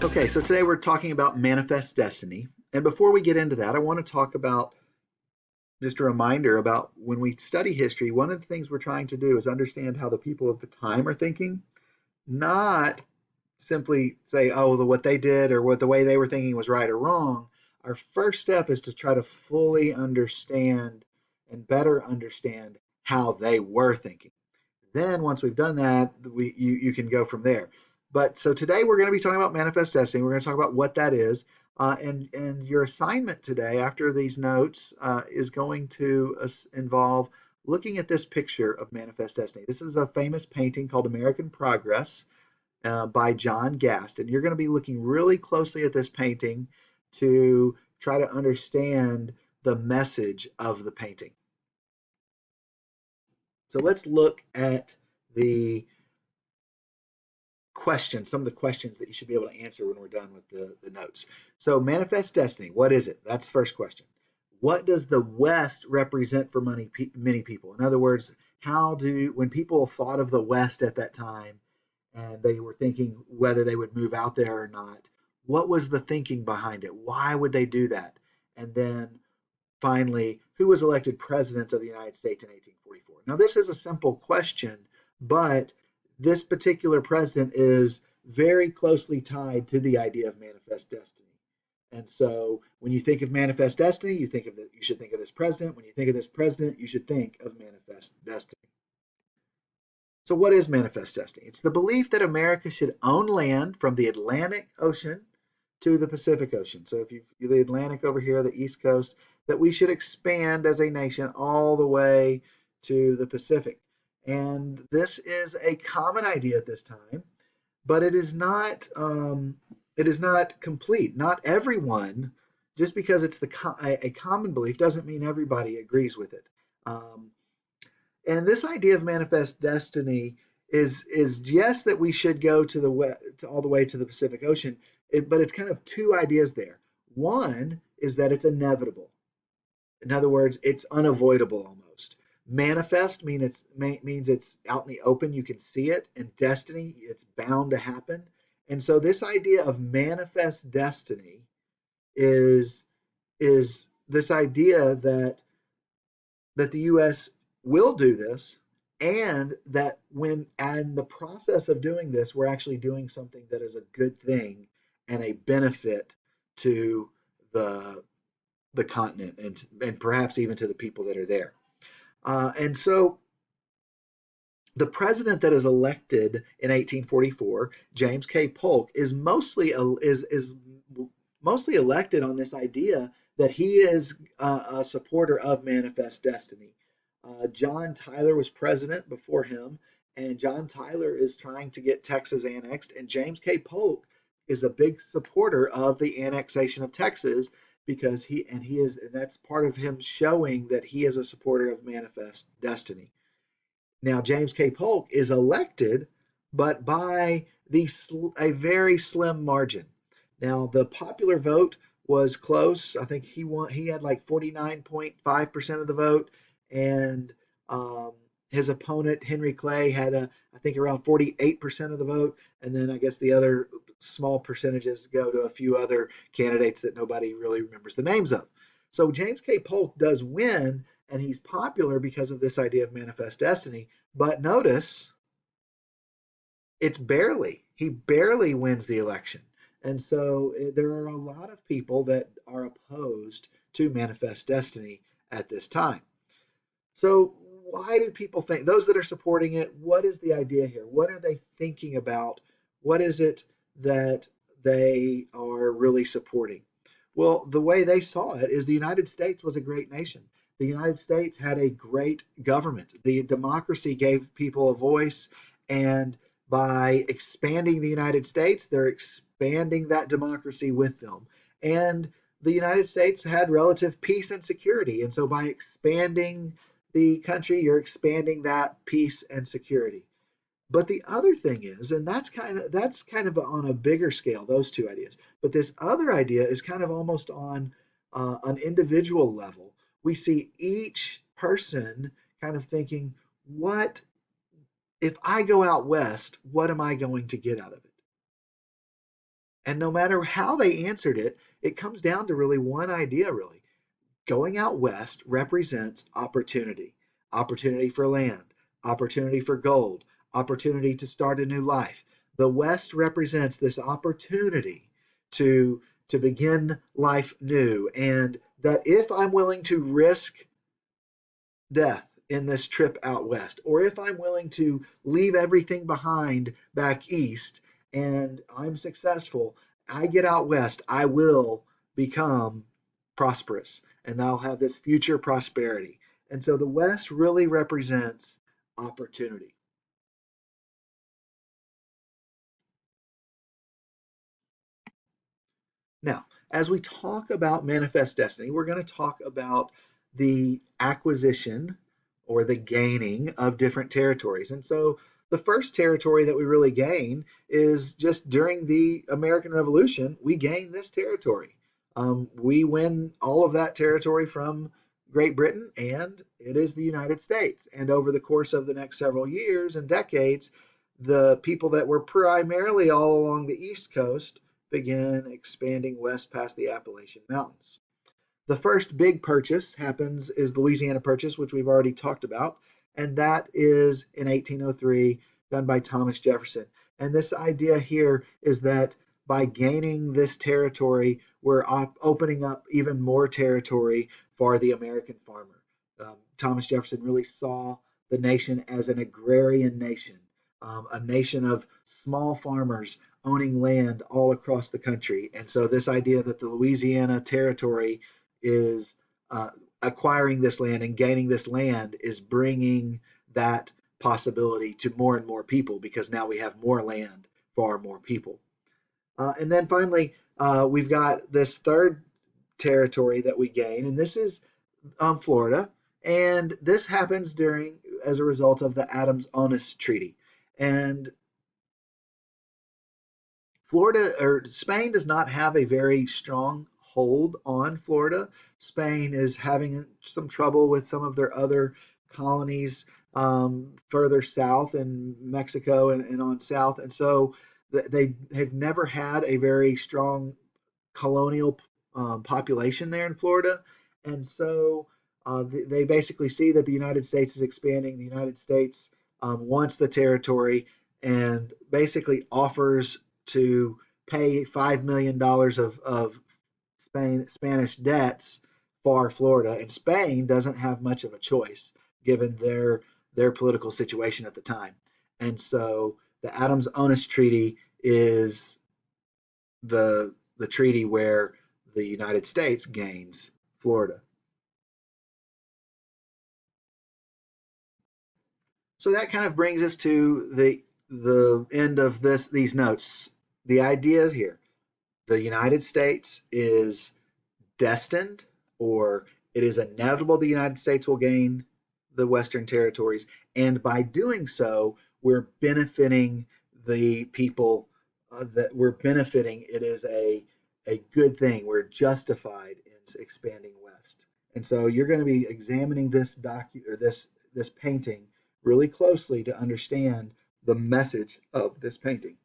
Okay, so today we're talking about manifest destiny. And before we get into that, I want to talk about just a reminder about when we study history, one of the things we're trying to do is understand how the people of the time are thinking, not simply say, oh, what they did or what the way they were thinking was right or wrong. Our first step is to try to fully understand and better understand how they were thinking. Then once we've done that, you can go from there. But so today we're going to be talking about manifest destiny. We're going to talk about what that is. And your assignment today after these notes is going to involve looking at this picture of manifest destiny. This is a famous painting called American Progress by John Gast. And you're going to be looking really closely at this painting to try to understand the message of the painting. So let's look at the questions, some of the questions that you should be able to answer when we're done with the notes. So manifest destiny, what is it? That's the first question. What does the West represent for many people? In other words, when people thought of the West at that time and they were thinking whether they would move out there or not, what was the thinking behind it? Why would they do that? And then finally, who was elected president of the United States in 1844? Now, this is a simple question, but this particular president is very closely tied to the idea of manifest destiny. And so when you think of manifest destiny, you should think of this president. When you think of this president, you should think of manifest destiny. So what is manifest destiny? It's the belief that America should own land from the Atlantic Ocean to the Pacific Ocean. So if you the Atlantic over here, the East Coast, that we should expand as a nation all the way to the Pacific. And this is a common idea at this time, but it is not complete. Not everyone, just because it's a common belief, doesn't mean everybody agrees with it. And this idea of manifest destiny is yes that we should go to all the way to the Pacific Ocean, but it's kind of two ideas there. One is that it's inevitable. In other words, it's unavoidable almost. Manifest means it's out in the open, you can see it, and destiny, it's bound to happen. And so this idea of manifest destiny is is this idea that the US will do this, and that when in the process of doing this, we're actually doing something that is a good thing and a benefit to the the continent and perhaps even to the people that are there. And so the president that is elected in 1844, James K. Polk, is mostly elected on this idea that he is a supporter of manifest destiny. John Tyler was president before him, and John Tyler is trying to get Texas annexed, and James K. Polk is a big supporter of the annexation of Texas because and that's part of him showing that he is a supporter of manifest destiny. Now, James K. Polk is elected, but by a very slim margin. Now, the popular vote was close. I think he had like 49.5% of the vote, and his opponent Henry Clay had I think around 48% of the vote, and then I guess the other small percentages go to a few other candidates that nobody really remembers the names of. So James K. Polk does win, and he's popular because of this idea of manifest destiny. But notice, he barely wins the election. And so there are a lot of people that are opposed to manifest destiny at this time. So why do people think, those that are supporting it, what is the idea here? What are they thinking about? What is it that they are really supporting? Well, the way they saw it is the United States was a great nation. The United States had a great government. The democracy gave people a voice, and by expanding the United States, they're expanding that democracy with them. And the United States had relative peace and security. And so by expanding the country, you're expanding that peace and security. But the other thing is, and that's kind of on a bigger scale, those two ideas. But this other idea is kind of almost on an individual level. We see each person kind of thinking, what if I go out west? What am I going to get out of it? And no matter how they answered it, it comes down to really one idea, really. Going out west represents opportunity, opportunity for land, opportunity for gold, opportunity to start a new life. The West represents this opportunity to begin life new, and that if I'm willing to risk death in this trip out west, or if I'm willing to leave everything behind back east and I'm successful, I get out west, I will become prosperous and I'll have this future prosperity. And so the West really represents opportunity. Now, as we talk about manifest destiny, we're going to talk about the acquisition or the gaining of different territories. And so the first territory that we really gain is just during the American Revolution, we gain this territory. We win all of that territory from Great Britain, and it is the United States. And over the course of the next several years and decades, the people that were primarily all along the East Coast began expanding west past the Appalachian Mountains. The first big purchase is the Louisiana Purchase, which we've already talked about, and that is in 1803, done by Thomas Jefferson. And this idea here is that by gaining this territory, we're opening up even more territory for the American farmer. Thomas Jefferson really saw the nation as an agrarian nation, a nation of small farmers owning land all across the country. And so, this idea that the Louisiana Territory is acquiring this land and gaining this land is bringing that possibility to more and more people because now we have more land for more people. And then finally, we've got this third territory that we gain, and this is Florida. And this happens as a result of the Adams-Onis Treaty. And Florida or Spain does not have a very strong hold on Florida. Spain is having some trouble with some of their other colonies further south in Mexico and on south. And so they have never had a very strong colonial population there in Florida. And so they basically see that the United States is expanding. The United States wants the territory and basically offers to pay $5 million of Spanish debts for Florida, and Spain doesn't have much of a choice given their political situation at the time. And so the Adams-Onis Treaty is the treaty where the United States gains Florida. So that kind of brings us to the end of these notes. The idea here, the United States is destined, or it is inevitable the United States will gain the Western territories, and by doing so, we're benefiting the people that we're benefiting. It is a good thing. We're justified in expanding west, and so you're going to be examining this painting really closely to understand the message of this painting.